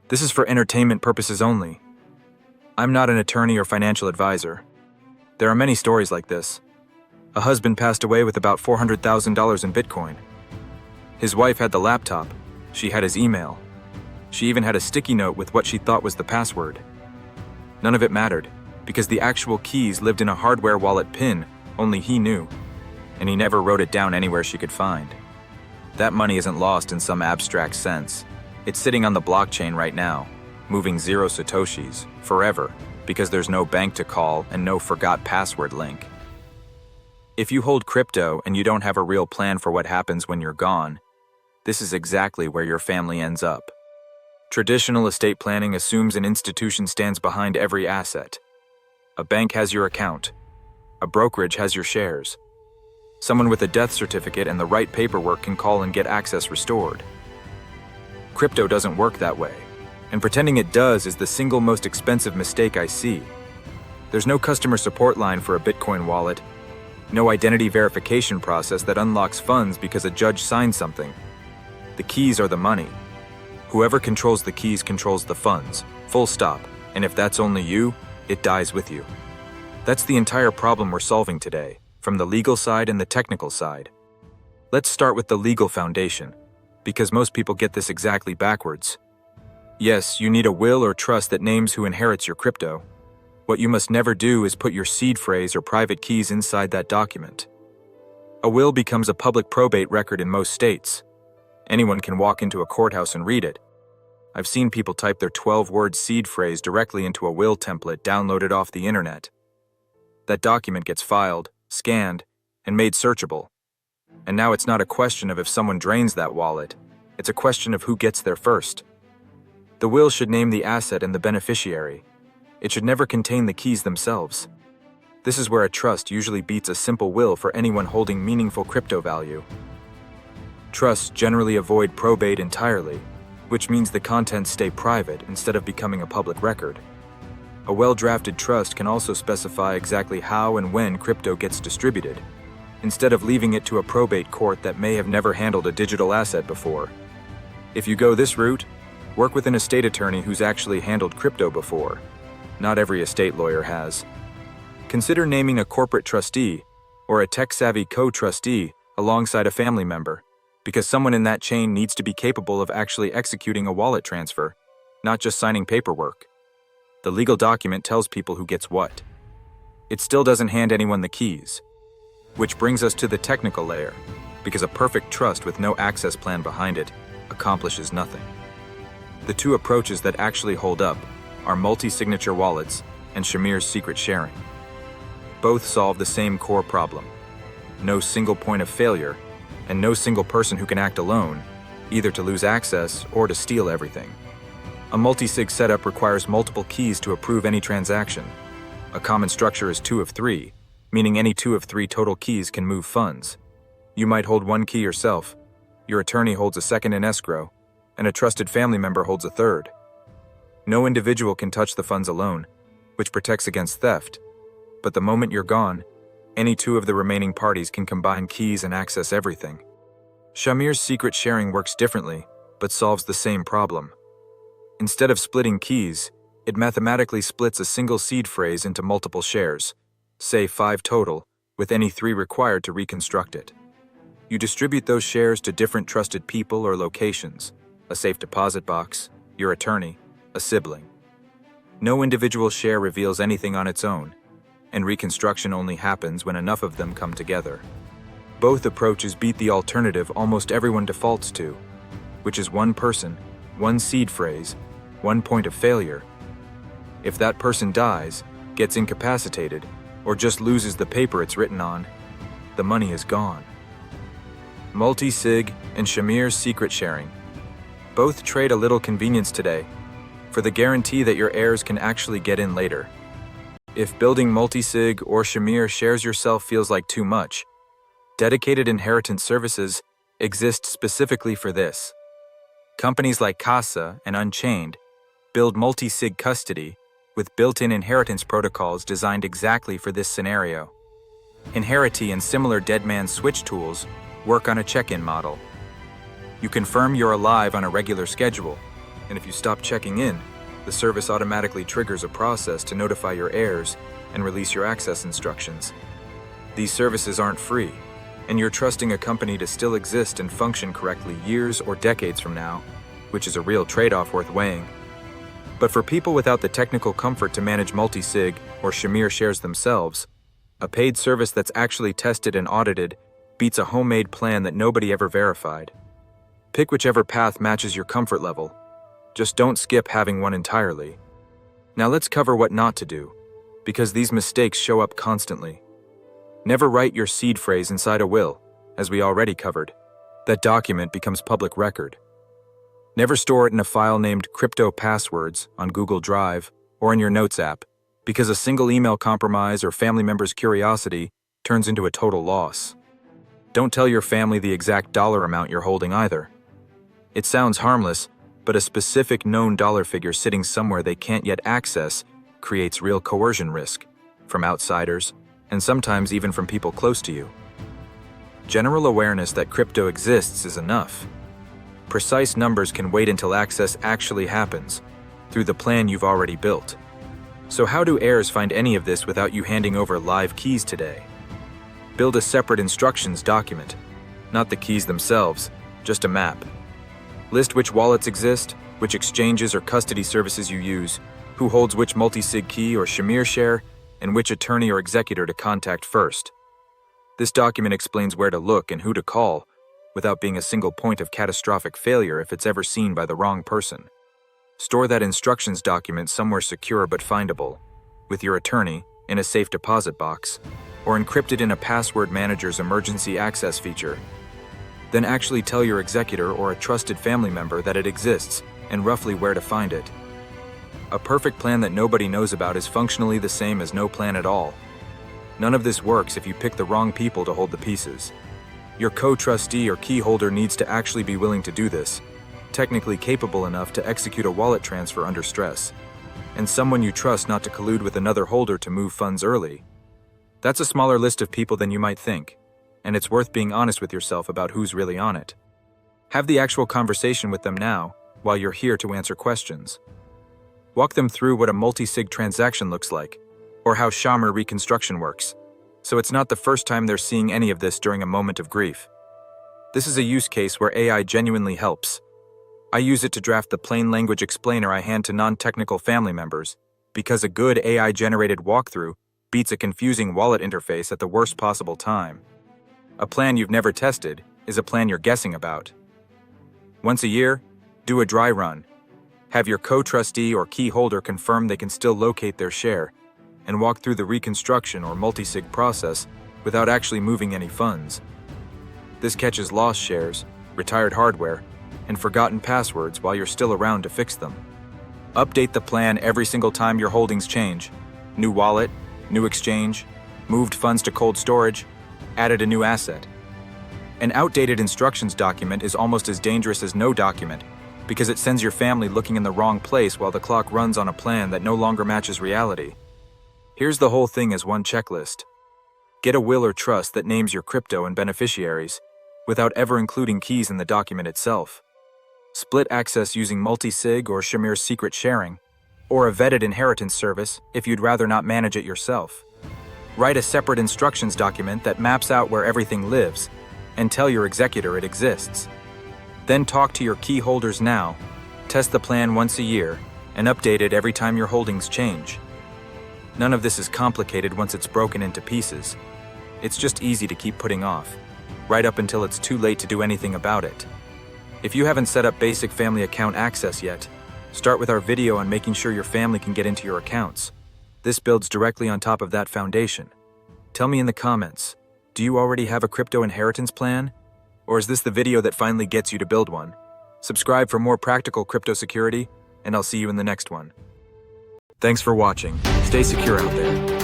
This is for entertainment purposes only. I'm not an attorney or financial advisor. There are many stories like this. A husband passed away with about $400,000 in Bitcoin. His wife had the laptop. She had his email. She even had a sticky note with what she thought was the password. None of it mattered, because the actual keys lived in a hardware wallet PIN only he knew, and he never wrote it down anywhere she could find. That money isn't lost in some abstract sense. It's sitting on the blockchain right now, moving 0 satoshis, forever, because there's no bank to call and no forgot password link. If you hold crypto and you don't have a real plan for what happens when you're gone, this is exactly where your family ends up. Traditional estate planning assumes an institution stands behind every asset. A bank has your account. A brokerage has your shares. Someone with a death certificate and the right paperwork can call and get access restored. Crypto doesn't work that way, and pretending it does is the single most expensive mistake I see. There's no customer support line for a Bitcoin wallet, no identity verification process that unlocks funds because a judge signed something. The keys are the money. Whoever controls the keys controls the funds, full stop, and if that's only you, it dies with you. That's the entire problem we're solving today, from the legal side and the technical side. Let's start with the legal foundation, because most people get this exactly backwards. Yes, you need a will or trust that names who inherits your crypto. What you must never do is put your seed phrase or private keys inside that document. A will becomes a public probate record in most states. Anyone can walk into a courthouse and read it. I've seen people type their 12-word seed phrase directly into a will template downloaded off the internet. That document gets filed, scanned, and made searchable. And now it's not a question of if someone drains that wallet, it's a question of who gets there first. The will should name the asset and the beneficiary. It should never contain the keys themselves. This is where a trust usually beats a simple will for anyone holding meaningful crypto value. Trusts generally avoid probate entirely, which means the contents stay private instead of becoming a public record. A well-drafted trust can also specify exactly how and when crypto gets distributed, instead of leaving it to a probate court that may have never handled a digital asset before. If you go this route, work with an estate attorney who's actually handled crypto before. Not every estate lawyer has. Consider naming a corporate trustee or a tech-savvy co-trustee alongside a family member, because someone in that chain needs to be capable of actually executing a wallet transfer, not just signing paperwork. The legal document tells people who gets what. It still doesn't hand anyone the keys. Which brings us to the technical layer, because a perfect trust with no access plan behind it accomplishes nothing. The two approaches that actually hold up are multi-signature wallets and Shamir's secret sharing. Both solve the same core problem. No single point of failure, and no single person who can act alone, either to lose access or to steal everything. A multi-sig setup requires multiple keys to approve any transaction. A common structure is 2 of 3, meaning any 2 of 3 total keys can move funds. You might hold one key yourself, your attorney holds a second in escrow, and a trusted family member holds a third. No individual can touch the funds alone, which protects against theft, but the moment you're gone, any 2 of the remaining parties can combine keys and access everything. Shamir's secret sharing works differently, but solves the same problem. Instead of splitting keys, it mathematically splits a single seed phrase into multiple shares, say 5 total, with any 3 required to reconstruct it. You distribute those shares to different trusted people or locations, a safe deposit box, your attorney, a sibling. No individual share reveals anything on its own, and reconstruction only happens when enough of them come together. Both approaches beat the alternative almost everyone defaults to, which is one person, one seed phrase, one point of failure. If that person dies, gets incapacitated, or just loses the paper it's written on, the money is gone. Multi-sig and Shamir's secret sharing. Both trade a little convenience today, for the guarantee that your heirs can actually get in later. If building multi-sig or Shamir shares yourself feels like too much, dedicated inheritance services exist specifically for this. Companies like Casa and Unchained build multi-sig custody with built-in inheritance protocols designed exactly for this scenario. Inherity and similar dead man switch tools work on a check-in model. You confirm you're alive on a regular schedule, and if you stop checking in, the service automatically triggers a process to notify your heirs and release your access instructions. These services aren't free, and you're trusting a company to still exist and function correctly years or decades from now, which is a real trade-off worth weighing. But for people without the technical comfort to manage multi-sig or Shamir shares themselves, a paid service that's actually tested and audited beats a homemade plan that nobody ever verified. Pick whichever path matches your comfort level. Just don't skip having one entirely. Now let's cover what not to do, because these mistakes show up constantly. Never write your seed phrase inside a will, as we already covered. That document becomes public record. Never store it in a file named Crypto Passwords on Google Drive or in your Notes app, because a single email compromise or family member's curiosity turns into a total loss. Don't tell your family the exact dollar amount you're holding either. It sounds harmless, but a specific known dollar figure sitting somewhere they can't yet access creates real coercion risk from outsiders, and sometimes even from people close to you. General awareness that crypto exists is enough. Precise numbers can wait until access actually happens, through the plan you've already built. So how do heirs find any of this without you handing over live keys today? Build a separate instructions document, not the keys themselves, just a map. List which wallets exist, which exchanges or custody services you use, who holds which multi-sig key or Shamir share, and which attorney or executor to contact first. This document explains where to look and who to call, without being a single point of catastrophic failure if it's ever seen by the wrong person. Store that instructions document somewhere secure but findable, with your attorney, in a safe deposit box, or encrypted in a password manager's emergency access feature. Then actually tell your executor or a trusted family member that it exists and roughly where to find it. A perfect plan that nobody knows about is functionally the same as no plan at all. None of this works if you pick the wrong people to hold the pieces. Your co-trustee or key holder needs to actually be willing to do this, technically capable enough to execute a wallet transfer under stress, and someone you trust not to collude with another holder to move funds early. That's a smaller list of people than you might think, and it's worth being honest with yourself about who's really on it. Have the actual conversation with them now, while you're here to answer questions. Walk them through what a multi-sig transaction looks like, or how Shamir reconstruction works, so it's not the first time they're seeing any of this during a moment of grief. This is a use case where AI genuinely helps. I use it to draft the plain language explainer I hand to non-technical family members, because a good AI-generated walkthrough beats a confusing wallet interface at the worst possible time. A plan you've never tested is a plan you're guessing about. Once a year, do a dry run. Have your co-trustee or key holder confirm they can still locate their share, and walk through the reconstruction or multi-sig process without actually moving any funds. This catches lost shares, retired hardware, and forgotten passwords while you're still around to fix them. Update the plan every single time your holdings change. New wallet, new exchange, moved funds to cold storage, added a new asset. An outdated instructions document is almost as dangerous as no document, because it sends your family looking in the wrong place while the clock runs on a plan that no longer matches reality. Here's the whole thing as one checklist. Get a will or trust that names your crypto and beneficiaries, without ever including keys in the document itself. Split access using multi-sig or Shamir's secret sharing, or a vetted inheritance service if you'd rather not manage it yourself. Write a separate instructions document that maps out where everything lives, and tell your executor it exists. Then talk to your key holders now, test the plan once a year, and update it every time your holdings change. None of this is complicated once it's broken into pieces. It's just easy to keep putting off, right up until it's too late to do anything about it. If you haven't set up basic family account access yet, start with our video on making sure your family can get into your accounts. This builds directly on top of that foundation. Tell me in the comments, do you already have a crypto inheritance plan? Or is this the video that finally gets you to build one? Subscribe for more practical crypto security, and I'll see you in the next one. Thanks for watching. Stay secure out there.